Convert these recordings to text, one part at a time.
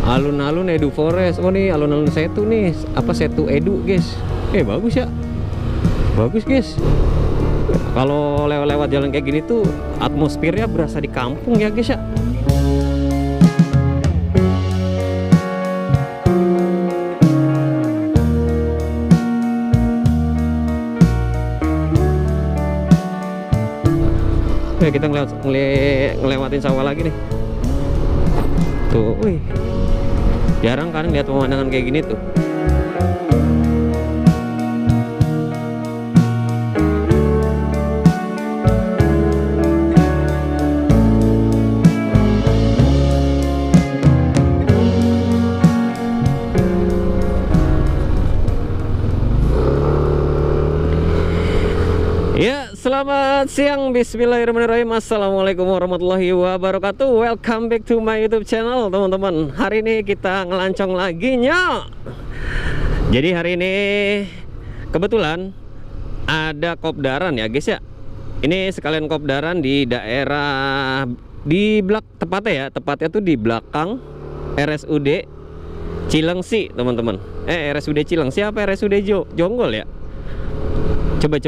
Alun-alun Edu Forest. Oh nih alun-alun Setu nih. Apa Setu Edu guys. Bagus ya. Bagus guys. Kalau lewat jalan kayak gini tuh atmosfernya berasa di kampung ya guys ya. Kita ngelewatin sawah lagi nih. Tuh, wih. Jarang kan lihat pemandangan kayak gini tuh. Ya, selamat siang. Bismillahirrahmanirrahim. Assalamualaikum warahmatullahi wabarakatuh. Welcome back to my YouTube channel, teman-teman. Hari ini kita ngelancong lagi nya. Jadi hari ini kebetulan ada kopdaran ya guys ya. Ini sekalian kopdaran di daerah tepatnya tuh di belakang RSUD Cilengsi, teman-teman. RSUD Cilengsi apa RSUD Jonggol ya? Coba.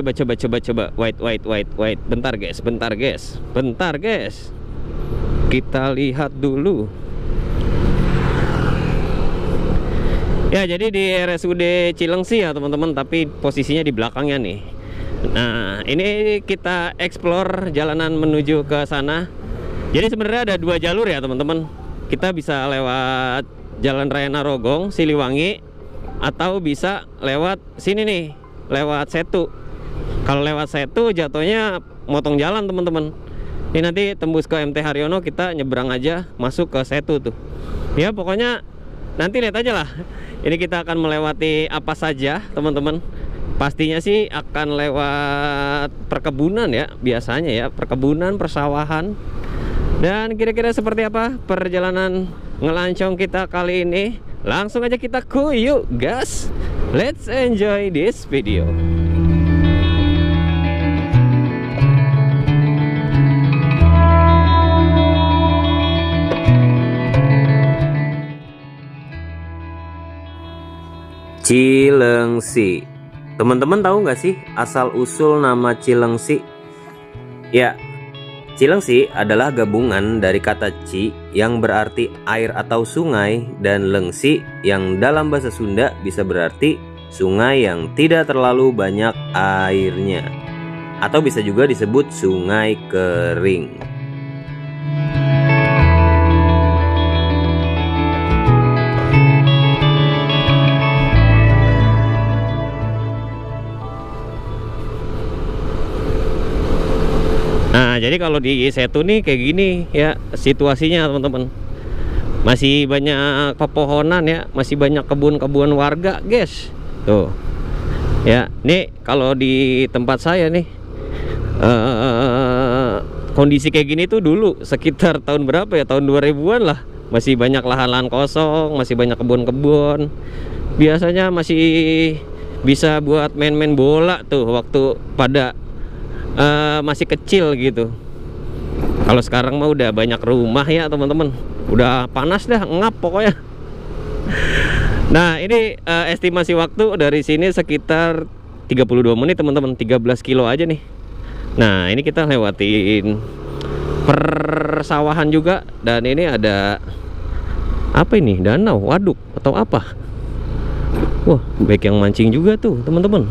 Wait. Bentar guys. Kita lihat dulu. Ya, jadi di RSUD Cilengsi ya, teman-teman, tapi posisinya di belakangnya nih. Nah, ini kita explore jalanan menuju ke sana. Jadi sebenarnya ada dua jalur ya, teman-teman. Kita bisa lewat Jalan Raya Narogong, Siliwangi, atau bisa lewat sini nih, lewat Setu. Kalau lewat Setu jatuhnya motong jalan, teman-teman. Ini nanti tembus ke MT Haryono, kita nyebrang aja masuk ke Setu tuh. Ya pokoknya nanti lihat aja lah. Ini kita akan melewati apa saja, teman-teman. Pastinya sih akan lewat perkebunan ya, biasanya ya, perkebunan, persawahan. Dan kira-kira seperti apa perjalanan ngelancong kita kali ini? Langsung aja kita yuk gas. Let's enjoy this video. Cilengsi. Teman-teman tahu nggak sih asal usul nama Cilengsi? Ya, Cilengsi adalah gabungan dari kata ci yang berarti air atau sungai dan lengsi yang dalam bahasa Sunda bisa berarti sungai yang tidak terlalu banyak airnya, atau bisa juga disebut sungai kering. Nah, jadi kalau di Setu nih kayak gini ya situasinya, teman-teman. Masih banyak pepohonan ya, masih banyak kebun-kebun warga, guys. Tuh. Ya, nih kalau di tempat saya nih kondisi kayak gini tuh dulu sekitar tahun berapa ya? Tahun 2000-an lah. Masih banyak lahan-lahan kosong, masih banyak kebun-kebun. Biasanya masih bisa buat main-main bola tuh waktu pada masih kecil gitu. Kalau sekarang mah udah banyak rumah ya, teman-teman. Udah panas dah, ngap pokoknya. Nah, ini estimasi waktu dari sini sekitar 32 menit, teman-teman. 13 kilo aja nih. Nah, ini kita lewatin persawahan juga. Dan ini ada apa ini? Danau, waduk atau apa? Wah, baik yang mancing juga tuh, teman-teman.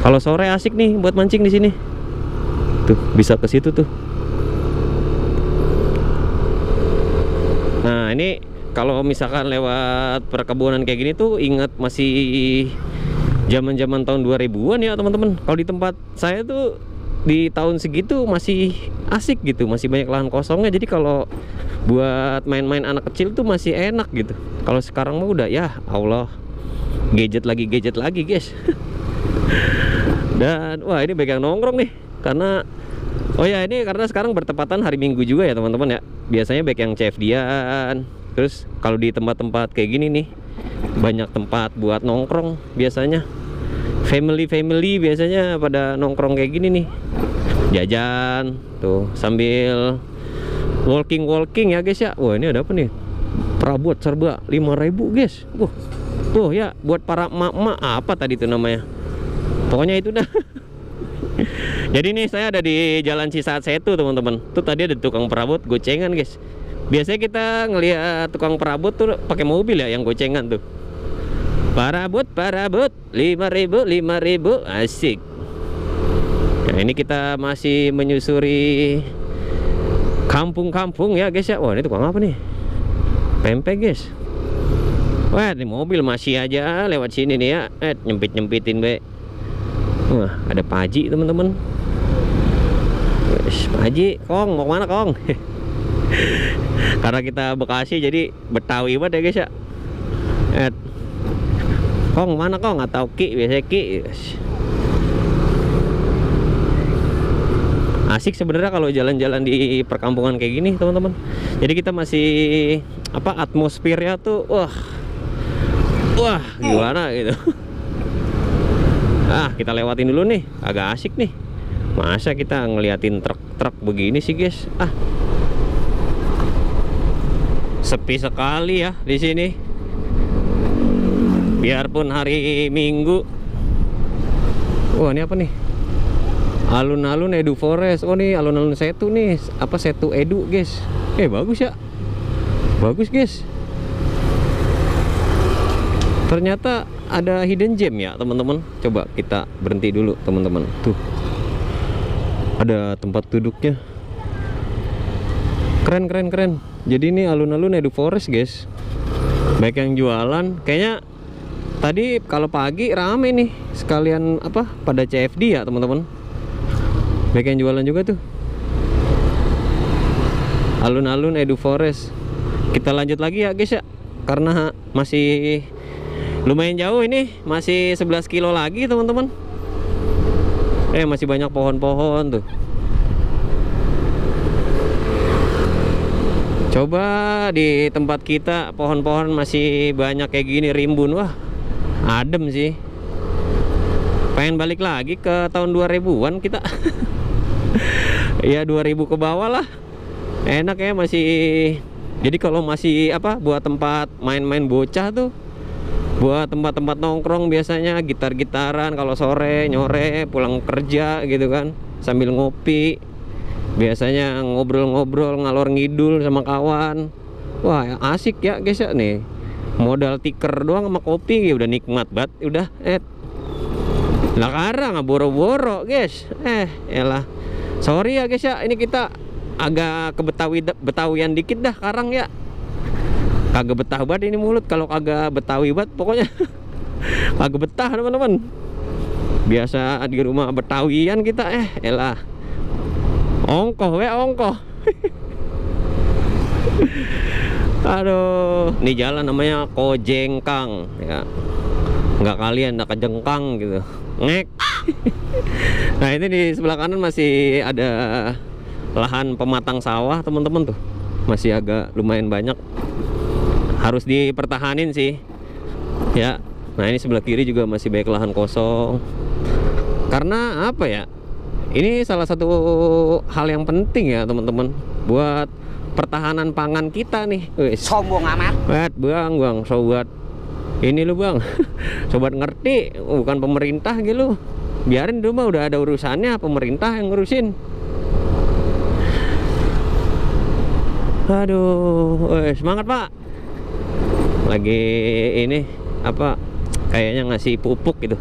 Kalau sore asik nih buat mancing di sini. Tuh, bisa ke situ tuh. Nah, ini kalau misalkan lewat perkebunan kayak gini tuh ingat masih zaman-zaman tahun 2000-an ya, teman-teman. Kalau di tempat saya tuh di tahun segitu masih asik gitu, masih banyak lahan kosongnya. Jadi kalau buat main-main anak kecil tuh masih enak gitu. Kalau sekarang mah udah ya Allah, gadget lagi guys. Dan wah, ini baik yang nongkrong nih, karena oh ya, ini karena sekarang bertepatan hari Minggu juga ya, teman-teman ya. Biasanya baik yang CFD-an. Terus kalau di tempat-tempat kayak gini nih banyak tempat buat nongkrong biasanya. Family biasanya pada nongkrong kayak gini nih. Jajan tuh sambil walking ya guys ya. Wah, ini ada apa nih? Perabot serba 5.000 guys. Wah, tuh ya, buat para emak-emak. Apa tadi itu namanya? Pokoknya itu dah. Jadi nih saya ada di Jalan Cisaat Setu teman-teman. Tuh tadi ada tukang perabot gocengan guys. Biasanya kita ngelihat tukang perabot tuh pakai mobil ya yang gocengan tuh. Parabot 5.000 asik. Nah ini kita masih menyusuri kampung-kampung ya guys ya. Wah, ini tukang apa nih? Pempek guys. Wah, ini mobil masih aja lewat sini nih ya. Nyempit-nyempitin be. Wah, ada Pak Haji teman-teman. Pak Haji, Kong, mau kemana Kong? Karena kita Bekasi jadi Betawi banget ya guys ya. Kong mana Kong? Atau Ki, biasanya Ki. Asik sebenarnya kalau jalan-jalan di perkampungan kayak gini teman-teman. Jadi kita masih apa, atmosfernya tuh wah gimana gitu. Kita lewatin dulu nih, agak asik nih. Masa kita ngeliatin truk-truk begini sih guys? Sepi sekali ya di sini. Biarpun hari Minggu. Wah, ini apa nih? Alun-alun Edu Forest. Oh, nih alun-alun Setu nih. Apa Setu Edu guys? Bagus ya. Bagus guys. Ternyata ada hidden gem ya teman-teman. Coba kita berhenti dulu teman-teman. Tuh, ada tempat duduknya. Keren. Jadi ini alun-alun Edu Forest guys. Baik yang jualan, kayaknya tadi kalau pagi rame nih. Sekalian apa, pada CFD ya teman-teman. Baik yang jualan juga tuh. Alun-alun Edu Forest. Kita lanjut lagi ya guys ya. Karena masih lumayan jauh ini, masih 11 kilo lagi teman-teman. Masih banyak pohon-pohon tuh. Coba di tempat kita pohon-pohon masih banyak kayak gini, rimbun. Wah, adem sih. Pengen balik lagi ke tahun 2000-an kita. Ya 2000 ke bawah lah. Enak ya masih. Jadi kalau masih apa, buat tempat main-main bocah tuh, buat tempat-tempat nongkrong biasanya gitar-gitaran kalau sore nyore pulang kerja gitu kan, sambil ngopi, biasanya ngobrol-ngobrol ngalor ngidul sama kawan. Wah, asik ya guys ya. Nih modal tiker doang sama kopi ya udah nikmat banget. Udah lah karang nggak boro-boro guys. Elah, sorry ya guys ya, ini kita agak ke Betawian dikit dah karang ya. Kagak betah banget ini mulut kalau kagak Betawi banget pokoknya. Kagak betah teman-teman. Biasa di rumah Betawian kita. Elah, ongkoh. Aduh, ini jalan namanya Kojengkang ya. Nggak kalian nak kejengkang gitu. Ngek. Nah, ini di sebelah kanan masih ada lahan pematang sawah teman-teman tuh. Masih agak lumayan banyak. Harus dipertahanin sih ya. Nah, ini sebelah kiri juga masih banyak lahan kosong. Karena apa ya, ini salah satu hal yang penting ya teman-teman, buat pertahanan pangan kita nih. Sombong amat. Bang, sobat ini lu bang. Sobat ngerti, bukan pemerintah gitu. Biarin dulu mah, udah ada urusannya, pemerintah yang ngurusin. Aduh, semangat pak. Lagi ini apa, kayaknya ngasih pupuk gitu.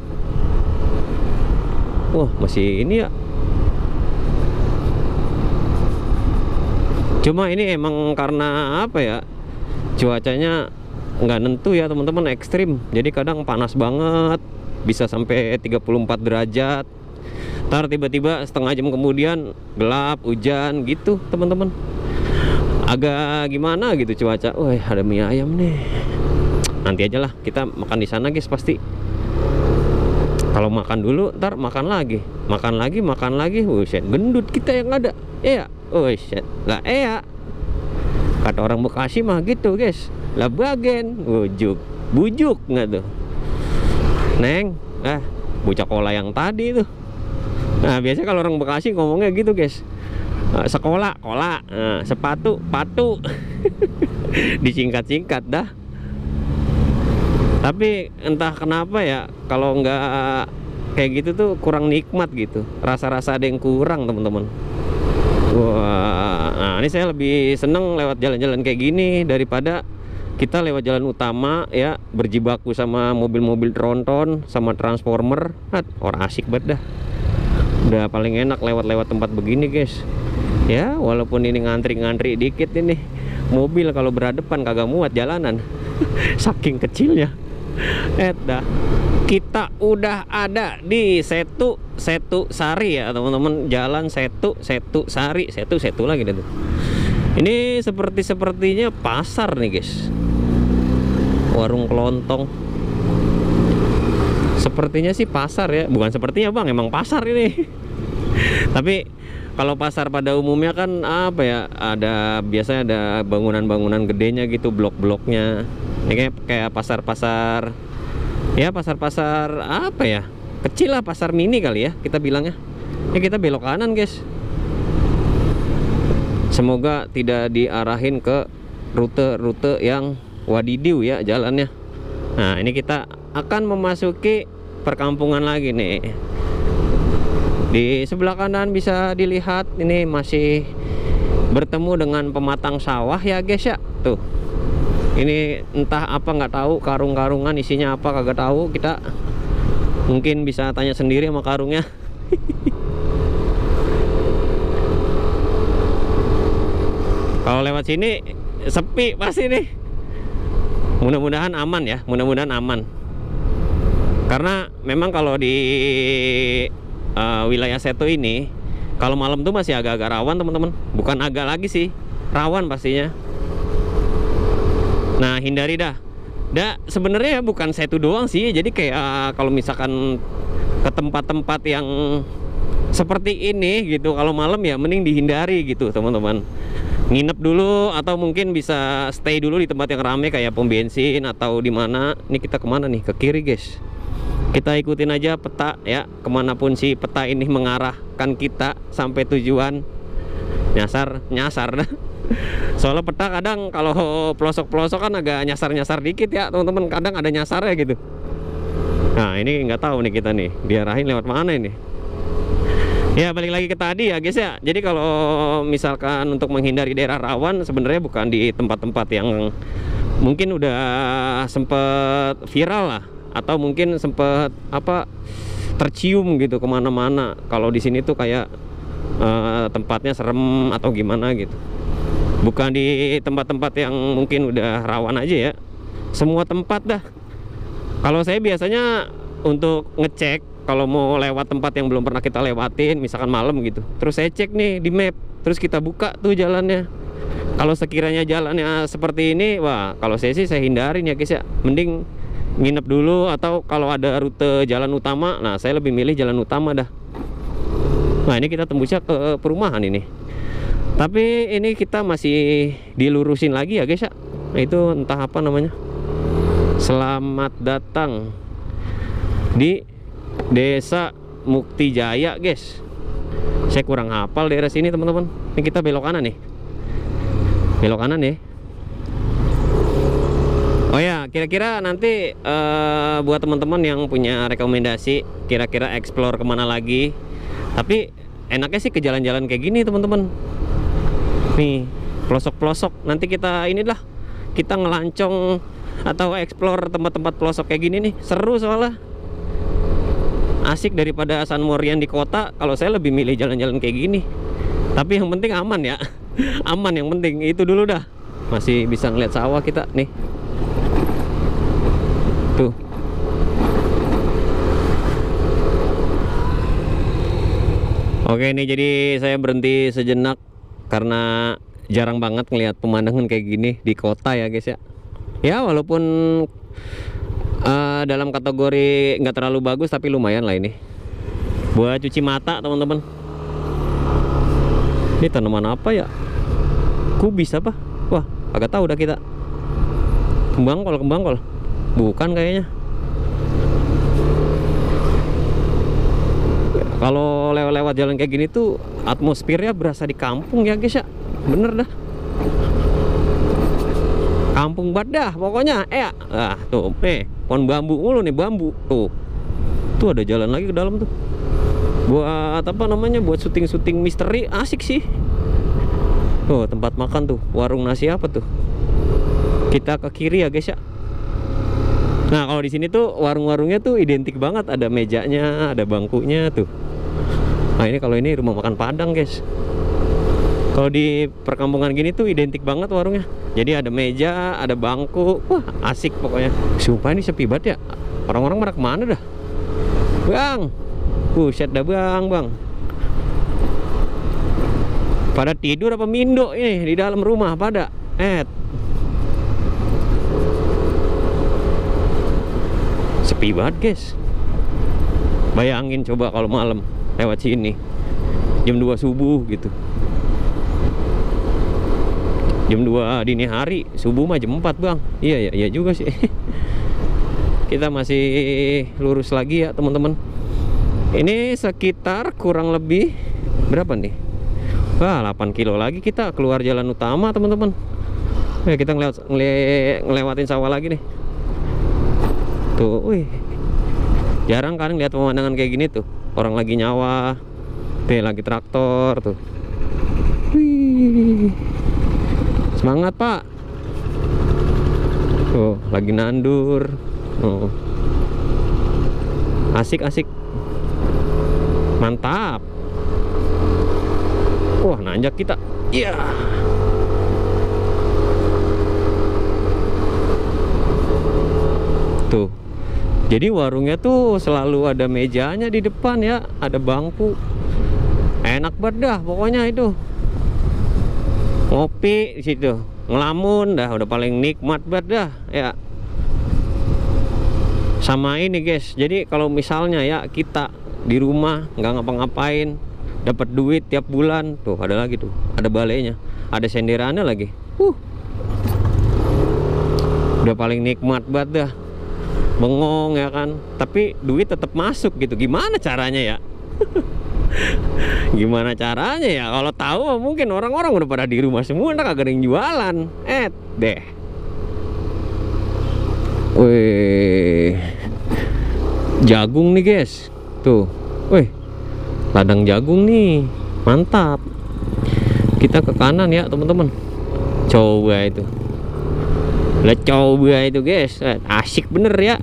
Wah, masih ini ya. Cuma ini emang karena apa ya, cuacanya nggak nentu ya teman-teman, ekstrim. Jadi kadang panas banget, bisa sampai 34 derajat. Ntar tiba-tiba setengah jam kemudian gelap, hujan gitu teman-teman. Agak gimana gitu cuaca. Wah, ada mie ayam nih. Nanti aja lah, kita makan di sana guys pasti. Kalau makan dulu, ntar makan lagi. Buset, gendut kita yang ada. Iya, buset. Lah kata orang Bekasi mah gitu guys. Lah bagen, bujuk nggak tuh, Neng? Bocah kola yang tadi tuh. Nah, biasanya kalau orang Bekasi ngomongnya gitu guys. Sekolah, kola, sepatu, patu. Disingkat-singkat dah. Tapi entah kenapa ya, kalau nggak kayak gitu tuh kurang nikmat gitu. Rasa-rasa ada yang kurang, teman-teman. Wah, nah ini saya lebih seneng lewat jalan-jalan kayak gini daripada kita lewat jalan utama ya, berjibaku sama mobil-mobil tronton sama transformer. Orang asik banget dah. Udah paling enak lewat-lewat tempat begini, guys. Ya, walaupun ini ngantri-ngantri dikit ini. Mobil kalau berhadapan kagak muat jalanan. Saking kecilnya. Dah. Kita udah ada di Setu Sari ya, teman-teman. Jalan Setu Sari, Setu lagi deh tuh. Ini sepertinya pasar nih, guys. Warung kelontong. Sepertinya sih pasar ya, bukan sepertinya bang, emang pasar ini. Tapi kalau pasar pada umumnya kan apa ya, biasanya ada bangunan-bangunan gedenya gitu, blok-bloknya. Ini kayak pasar-pasar ya, pasar-pasar apa ya, kecil lah, pasar mini kali ya kita bilangnya. Ya kita belok kanan, guys. Semoga tidak diarahin ke rute-rute yang wadidiu ya jalannya. Nah ini kita akan memasuki perkampungan lagi nih. Di sebelah kanan bisa dilihat ini masih bertemu dengan pematang sawah ya, guys ya. Tuh, ini entah apa nggak tahu, karung-karungan isinya apa kagak tahu. Kita mungkin bisa tanya sendiri sama karungnya. Kalau lewat sini sepi pasti nih. Mudah-mudahan aman ya, mudah-mudahan aman. Karena memang kalau di wilayah Setu ini, kalau malam tuh masih agak-agak rawan, teman-teman. Bukan agak lagi sih, rawan pastinya. Nah, hindari dah. Sebenarnya bukan Setu doang sih. Jadi kayak kalau misalkan ke tempat-tempat yang seperti ini gitu, kalau malam ya mending dihindari gitu, teman-teman. Nginep dulu atau mungkin bisa stay dulu di tempat yang ramai kayak pom bensin atau di mana. Ini kita kemana nih? Ke kiri, guys. Kita ikutin aja peta ya, kemanapun si peta ini mengarahkan kita sampai tujuan. Nyasar dah. Soalnya peta kadang kalau pelosok-pelosok kan agak nyasar-nyasar dikit ya, teman-teman. Kadang ada nyasarnya gitu. Nah ini nggak tahu nih kita nih diarahin lewat mana ini. Ya balik lagi ke tadi ya, guys ya. Jadi kalau misalkan untuk menghindari daerah rawan, sebenarnya bukan di tempat-tempat yang mungkin udah sempet viral lah, atau mungkin sempet apa tercium gitu kemana-mana. Kalau di sini tuh kayak tempatnya serem atau gimana gitu. Bukan di tempat-tempat yang mungkin udah rawan aja ya. Semua tempat dah. Kalau saya biasanya untuk ngecek kalau mau lewat tempat yang belum pernah kita lewatin, misalkan malam gitu, terus saya cek nih di map, terus kita buka tuh jalannya. Kalau sekiranya jalannya seperti ini, wah kalau saya sih saya hindarin ya, guys ya. Mending nginep dulu, atau kalau ada rute jalan utama, nah saya lebih milih jalan utama dah. Nah ini kita tembusnya ke perumahan ini. Tapi ini kita masih dilurusin lagi ya, guys ya. Nah, itu entah apa namanya. Selamat datang di Desa Mukti Jaya, guys. Saya kurang hafal daerah sini, teman-teman. Ini kita belok kanan nih. Belok kanan ya. Oh ya, kira-kira nanti buat teman-teman yang punya rekomendasi kira-kira explore kemana lagi. Tapi enaknya sih ke jalan-jalan kayak gini, teman-teman. Nih, pelosok-pelosok. Nanti kita inilah, kita ngelancong atau explore tempat-tempat pelosok kayak gini nih. Seru soalnya. Asik daripada San Morian di kota. Kalau saya lebih milih jalan-jalan kayak gini. Tapi yang penting aman ya. Aman yang penting, itu dulu dah. Masih bisa ngeliat sawah kita nih. Tuh. Oke nih, jadi saya berhenti sejenak karena jarang banget ngeliat pemandangan kayak gini di kota ya, guys ya. Ya walaupun dalam kategori nggak terlalu bagus, tapi lumayan lah ini buat cuci mata, teman-teman. Ini tanaman apa ya? Kubis apa? Wah, agak tahu dah kita. Kembangkol. Bukan kayaknya. Kalau lewat jalan kayak gini tuh atmosfernya berasa di kampung ya guys ya. Bener dah, kampung banget dah pokoknya. Tuh pohon bambu mulu nih, bambu tuh ada jalan lagi ke dalam tuh, buat apa namanya, buat syuting misteri, asik sih. Tuh tempat makan tuh, warung nasi apa tuh, kita ke kiri ya guys ya. Nah kalau di sini tuh warung-warungnya tuh identik banget, ada mejanya, ada bangkunya tuh. Nah ini kalau ini rumah makan Padang guys. Kalau di perkampungan gini tuh identik banget warungnya. Jadi ada meja, ada bangku, wah asik pokoknya. Sumpah ini sepi banget ya. Orang-orang pada kemana dah? Bang, buset dah bang. Pada tidur apa mindo ini di dalam rumah pada? Sepi banget guys. Bayangin coba kalau malam lewat sini jam 2 subuh gitu. Jam 2 dini hari, subuh mah jam 4 bang. Iya juga sih. Kita masih lurus lagi ya teman-teman. Ini sekitar kurang lebih berapa nih? Wah 8 kilo lagi kita keluar jalan utama teman-teman. Kita ngelewatin sawah lagi nih. Tuh, wih, jarang kan lihat pemandangan kayak gini tuh. Orang lagi nyawa, lagi traktor tuh. Wih, semangat pak. Tuh lagi nandur. Asik, mantap. Wah nanjak kita. Iya. Tuh. Jadi warungnya tuh selalu ada mejanya di depan ya, ada bangku. Enak banget dah pokoknya itu. Ngopi di situ, ngelamun dah, udah paling nikmat banget dah ya. Sama ini guys, jadi kalau misalnya ya kita di rumah nggak ngapa-ngapain, dapat duit tiap bulan, tuh ada lagi tuh, ada balainya, ada senderannya lagi. Udah paling nikmat banget dah. Bengong ya kan, tapi duit tetap masuk gitu. Gimana caranya ya? Gimana caranya ya? Kalau tahu mungkin orang-orang udah pada di rumah semua, ntar kagak ada yang jualan. Deh. Wih, jagung nih guys. Tuh, wih, ladang jagung nih, mantap. Kita ke kanan ya teman-teman. Coba itu. Coba itu guys, asik bener ya.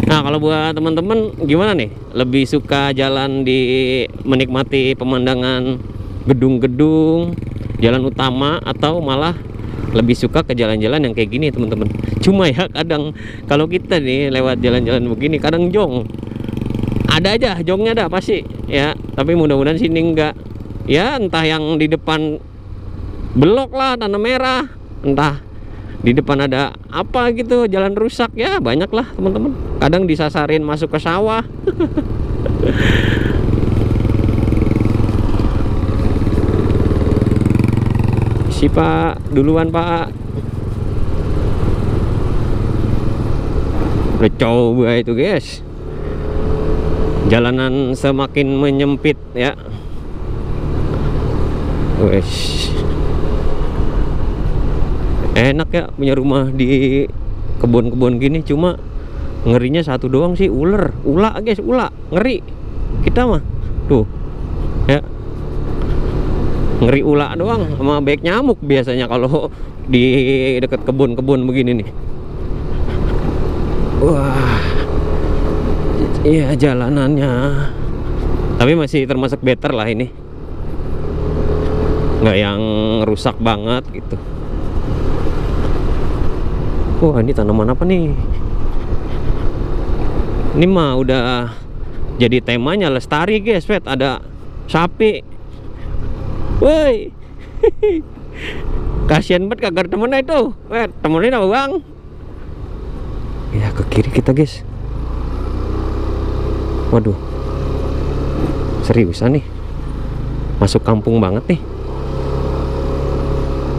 Nah kalau buat teman-teman gimana nih, lebih suka jalan di menikmati pemandangan gedung-gedung, jalan utama, atau malah lebih suka ke jalan-jalan yang kayak gini teman-teman? Cuma ya kadang kalau kita nih lewat jalan-jalan begini kadang jong, ada aja jongnya dah pasti ya. Tapi mudah-mudahan sini enggak ya, entah yang di depan belok lah tanah merah, entah di depan ada apa gitu, jalan rusak ya, banyak lah teman-teman. Kadang disasarin masuk ke sawah. Si Pak duluan Pak. Udah coba itu guys, jalanan semakin menyempit ya. Wes, enak ya punya rumah di kebun-kebun gini. Cuma ngerinya satu doang sih, ular, guys, ngeri kita mah tuh ya, ngeri ula doang sama banyak nyamuk biasanya kalau di dekat kebun-kebun begini nih. Wah, iya jalanannya, tapi masih termasuk better lah ini, nggak yang rusak banget gitu. Wah ini tanaman apa nih? Ini mah udah jadi temanya lestari guys. Ada sapi. Woi, kasihan banget kagak temennya itu. Temenin apa bang? Ya ke kiri kita guys. Waduh, seriusan nih, masuk kampung banget nih.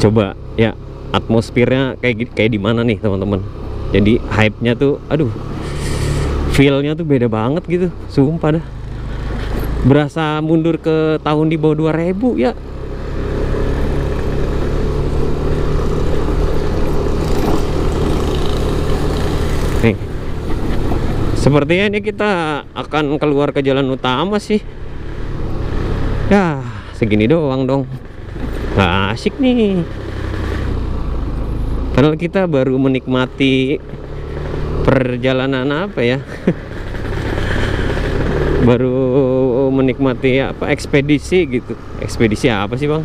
Coba ya, atmosfernya kayak di mana nih teman-teman. Jadi hype-nya tuh, aduh, feel-nya tuh beda banget gitu, sumpah dah. Berasa mundur ke tahun di bawah 2000 ya. Nih, sepertinya ini kita akan keluar ke jalan utama sih. Ya, segini doang dong. Gak asik nih. Padahal kita baru menikmati perjalanan apa ya? Baru menikmati apa, ekspedisi gitu. Ekspedisi apa sih bang?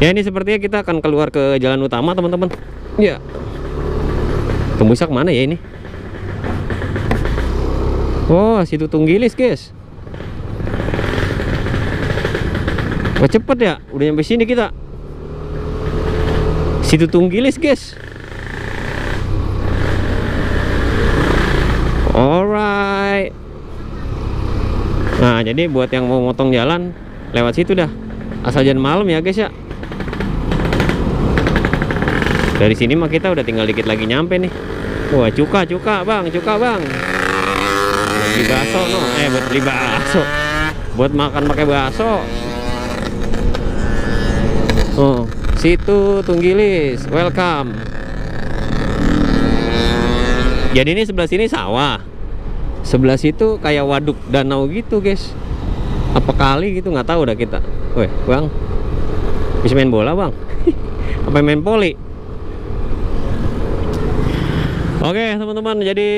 Ya ini sepertinya kita akan keluar ke jalan utama teman-teman. Ya, Tembusak mana ya ini? Oh, situ Tunggilis guys. Wah cepet ya, udah nyampe sini kita. Situ Tunggilis guys. Alright. Nah jadi buat yang mau motong jalan lewat situ dah, asal jangan malam ya guys ya. Dari sini mah kita udah tinggal dikit lagi nyampe nih. Wah cuka bang, cuka bang. Beli bakso no, buat beli bakso, buat makan pakai bakso. Oh, situ Tunggilis, welcome. Jadi ini sebelah sini sawah, sebelah situ kayak waduk danau gitu guys. Apa kali gitu nggak tahu dah kita. Weh bang, bisa main bola bang? Apa main poli? Oke teman-teman, jadi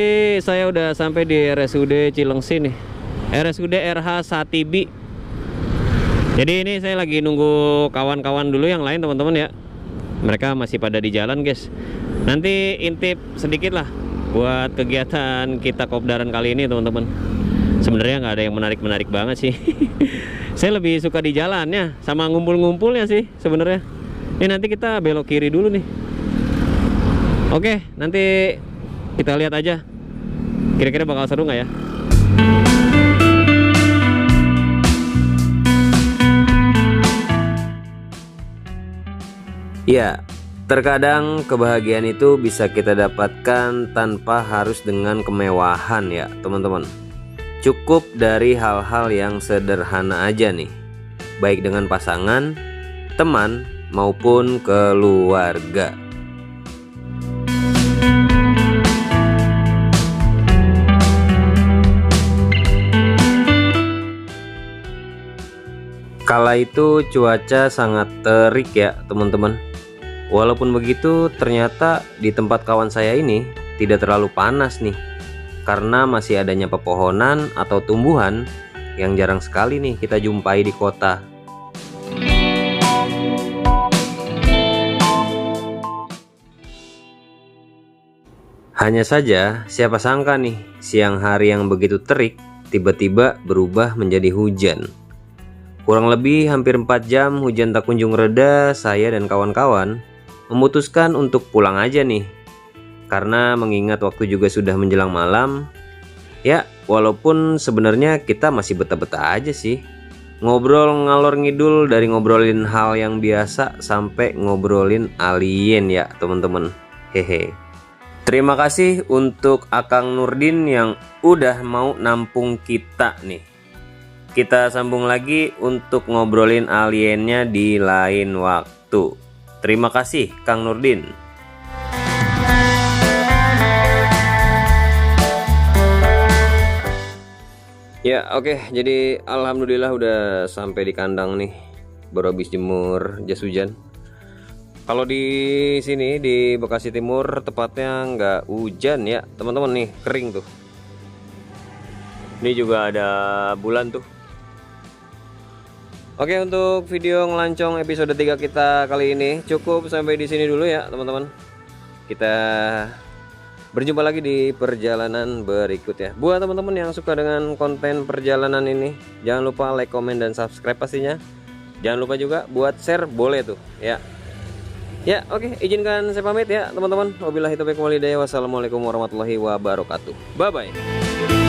saya udah sampai di RSUD Cilengsi nih, RSUD RH Satibi. Jadi ini saya lagi nunggu kawan-kawan dulu yang lain teman-teman ya. Mereka masih pada di jalan guys. Nanti intip sedikit lah buat kegiatan kita kopdaran kali ini teman-teman. Sebenarnya nggak ada yang menarik-menarik banget sih. Saya lebih suka di jalannya sama ngumpul-ngumpulnya sih sebenarnya. Ini nanti kita belok kiri dulu nih. Oke, nanti kita lihat aja kira-kira bakal seru nggak ya. Ya, terkadang kebahagiaan itu bisa kita dapatkan tanpa harus dengan kemewahan ya teman-teman. Cukup dari hal-hal yang sederhana aja nih, baik dengan pasangan, teman, maupun keluarga. Kala itu cuaca sangat terik ya teman-teman. Walaupun begitu ternyata di tempat kawan saya ini tidak terlalu panas nih, karena masih adanya pepohonan atau tumbuhan yang jarang sekali nih kita jumpai di kota. Hanya saja siapa sangka nih siang hari yang begitu terik tiba-tiba berubah menjadi hujan. Kurang lebih hampir 4 jam hujan tak kunjung reda, saya dan kawan-kawan memutuskan untuk pulang aja nih. Karena mengingat waktu juga sudah menjelang malam. Ya, walaupun sebenarnya kita masih betah-betah aja sih. Ngobrol ngalor ngidul dari ngobrolin hal yang biasa sampai ngobrolin alien ya teman-teman. Hehe. Terima kasih untuk Akang Nurdin yang udah mau nampung kita nih. Kita sambung lagi untuk ngobrolin aliennya di lain waktu. Terima kasih Kang Nurdin. Ya oke, jadi alhamdulillah udah sampai di kandang nih. Baru habis jemur jas hujan. Kalau di sini di Bekasi Timur tepatnya nggak hujan ya teman-teman nih, kering tuh. Ini juga ada bulan tuh. Oke, untuk video ngelancong episode 3 kita kali ini cukup sampai di sini dulu ya teman-teman. Kita berjumpa lagi di perjalanan berikutnya. Buat teman-teman yang suka dengan konten perjalanan ini, jangan lupa like, komen, dan subscribe pastinya. Jangan lupa juga buat share, boleh tuh ya. Ya oke, izinkan saya pamit ya teman-teman. Wabillahi taufiq walhidayah. Wassalamualaikum warahmatullahi wabarakatuh. Bye bye.